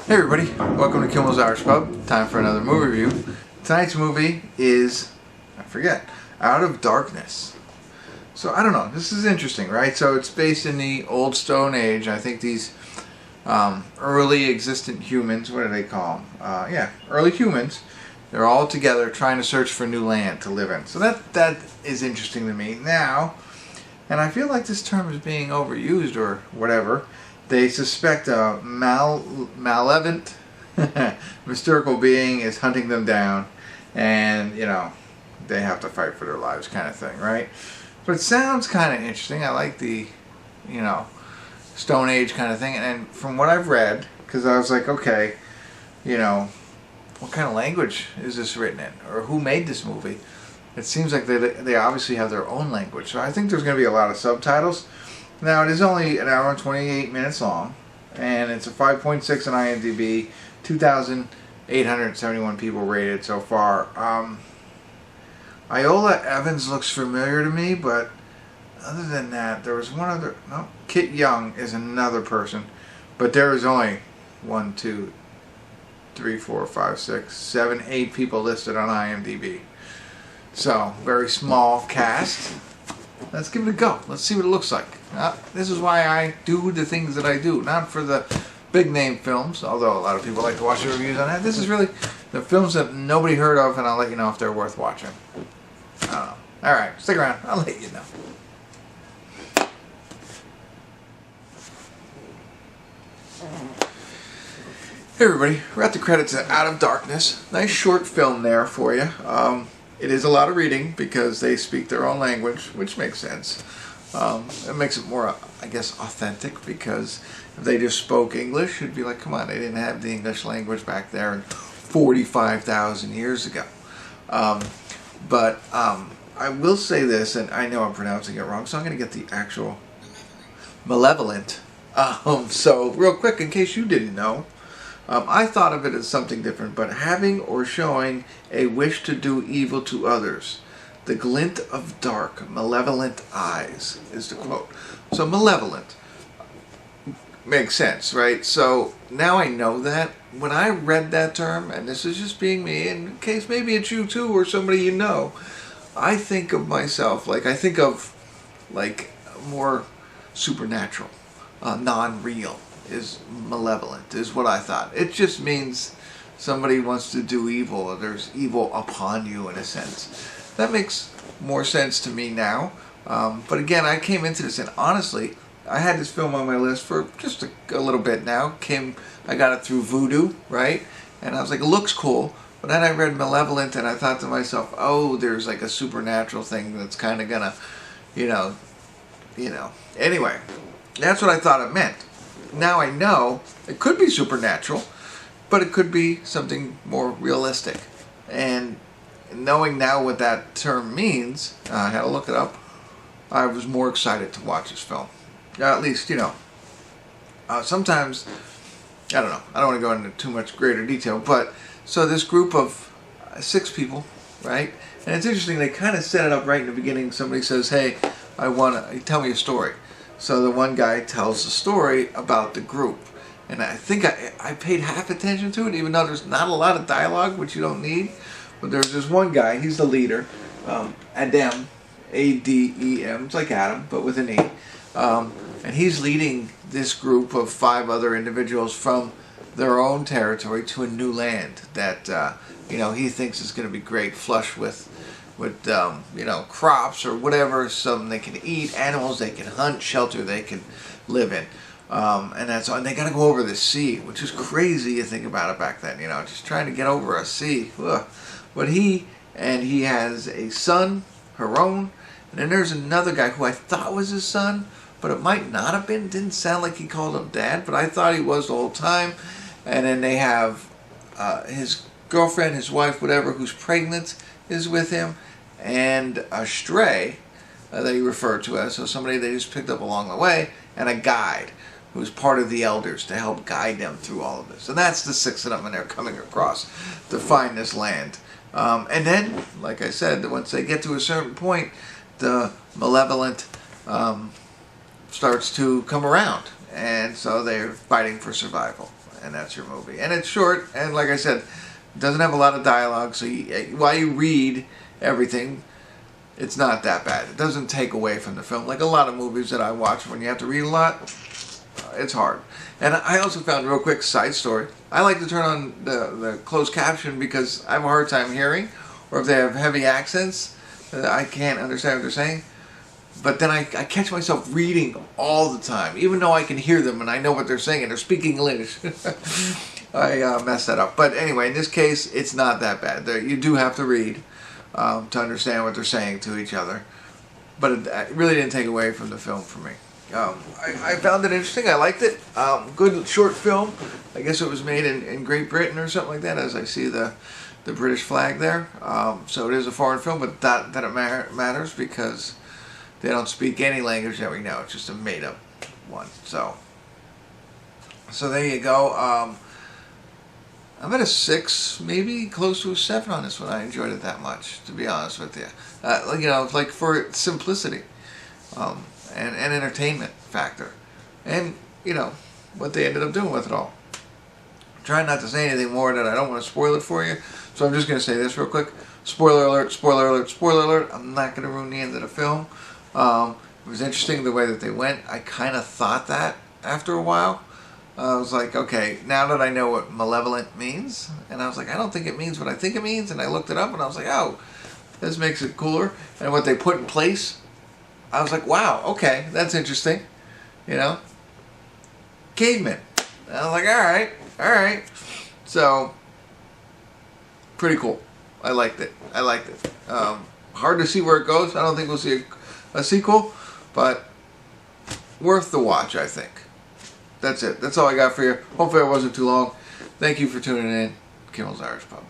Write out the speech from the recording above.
Hey everybody, welcome to Kimmel's Irish Pub. Time for another movie review. Tonight's movie is, Out of Darkness. So I don't know, this is interesting, right? So it's based in the old Stone Age. I think these early existent humans, what do they call them? Early humans. They're all together trying to search for new land to live in. So that is interesting to me. Now, and I feel like this term is being overused or whatever. They suspect a malevolent, mystical being is hunting them down, and, you know, they have to fight for their lives kind of thing, right? But it sounds kind of interesting. I like the, you know, Stone Age kind of thing. And from what I've read, because I was like, okay, you know, what kind of language is this written in? Or who made this movie? It seems like they obviously have their own language. So I think there's going to be a lot of subtitles. Now, it is only an hour and 28 minutes long, and it's a 5.6 on IMDb, 2,871 people rated so far. Iola Evans looks familiar to me, but other than that, there was one other, no, Kit Young is another person, but there is only 1, 2, 3, 4, 5, 6, 7, 8 people listed on IMDb. So, very small cast. Let's give it a go. Let's see what it looks like. This is why I do the things that I do. Not for the big name films, although a lot of people like to watch the reviews on that. This is really the films that nobody heard of, and I'll let you know if they're worth watching. I don't know. Alright, stick around. I'll let you know. Hey everybody, we're at the credits of Out of Darkness. Nice short film there for you. It is a lot of reading because they speak their own language, which makes sense. It makes it more, I guess, authentic, because if they just spoke English, it'd be like, come on, they didn't have the English language back there 45,000 years ago. But I will say this, and I know I'm pronouncing it wrong, so I'm going to get the actual malevolent. So real quick, in case you didn't know, I thought of it as something different, but having or showing a wish to do evil to others. The glint of dark, malevolent eyes is the quote. So malevolent makes sense, right? So now I know that. When I read that term, and this is just being me, in case maybe it's you too or somebody you know, I think of myself, I think of more supernatural, non-real. Is malevolent, is what I thought. It just means somebody wants to do evil, or there's evil upon you in a sense. That makes more sense to me now. But again, I came into this, and honestly, I had this film on my list for just a little bit now. I got it through Voodoo, right? And I was like, it looks cool. But then I read Malevolent, and I thought to myself, oh, there's like a supernatural thing that's kind of gonna, you know. Anyway, that's what I thought it meant. Now I know it could be supernatural, but it could be something more realistic. And knowing now what that term means, I had to look it up. I was more excited to watch this film. At least, sometimes, I don't know. I don't want to go into too much greater detail, but so this group of 6 people, right? And it's interesting, they kind of set it up right in the beginning. Somebody says, hey, tell me a story. So the one guy tells a story about the group. And I think I paid half attention to it, even though there's not a lot of dialogue, which you don't need. But there's this one guy, he's the leader, Adem, A-D-E-M, it's like Adam, but with an E. And he's leading this group of 5 other individuals from their own territory to a new land that, he thinks is going to be great, flush with crops or whatever, something they can eat, animals they can hunt, shelter they can live in. And they got to go over the sea, which is crazy to think about it back then, just trying to get over a sea. Ugh. But he has a son, Haron, and then there's another guy who I thought was his son, but it might not have been. Didn't sound like he called him dad, but I thought he was the whole time. And then they have his girlfriend, his wife, whatever, who's pregnant, is with him, and a stray that he referred to as, so somebody they just picked up along the way, and a guide who's part of the elders to help guide them through all of this. And that's the 6 of them, and they're coming across to find this land. And then, like I said, once they get to a certain point, the malevolent starts to come around, and so they're fighting for survival. and that's your movie. And it's short, and like I said, it doesn't have a lot of dialogue, so while you read everything, it's not that bad. It doesn't take away from the film. Like a lot of movies that I watch, when you have to read a lot, it's hard. And I also found, real quick side story, I like to turn on the closed caption because I have a hard time hearing, or if they have heavy accents, I can't understand what they're saying. But then I catch myself reading all the time, even though I can hear them and I know what they're saying and they're speaking English. I messed that up. But anyway, in this case, it's not that bad. You do have to read to understand what they're saying to each other. But it really didn't take away from the film for me. I found it interesting. I liked it. Good short film. I guess it was made in Great Britain or something like that, as I see the British flag there. So it is a foreign film, but that it matters because they don't speak any language that we know. It's just a made-up one. So there you go. I'm at a 6, maybe close to a 7 on this one. I enjoyed it that much, to be honest with you. You know, like for simplicity and entertainment factor, and you know what they ended up doing with it all. I'm trying not to say anything more that I don't want to spoil it for you, so I'm just going to say this real quick. Spoiler alert! Spoiler alert! Spoiler alert! I'm not going to ruin the end of the film. It was interesting the way that they went. I kind of thought that after a while. I was like, okay, now that I know what malevolent means, and I was like, I don't think it means what I think it means, and I looked it up, and I was like, oh, this makes it cooler. And what they put in place, I was like, wow, okay, that's interesting, you know? Cavemen. And I was like, all right. So, pretty cool. I liked it. Hard to see where it goes. I don't think we'll see a sequel, but worth the watch, I think. That's it. That's all I got for you. Hopefully I wasn't too long. Thank you for tuning in. Kimmel's Irish Pub.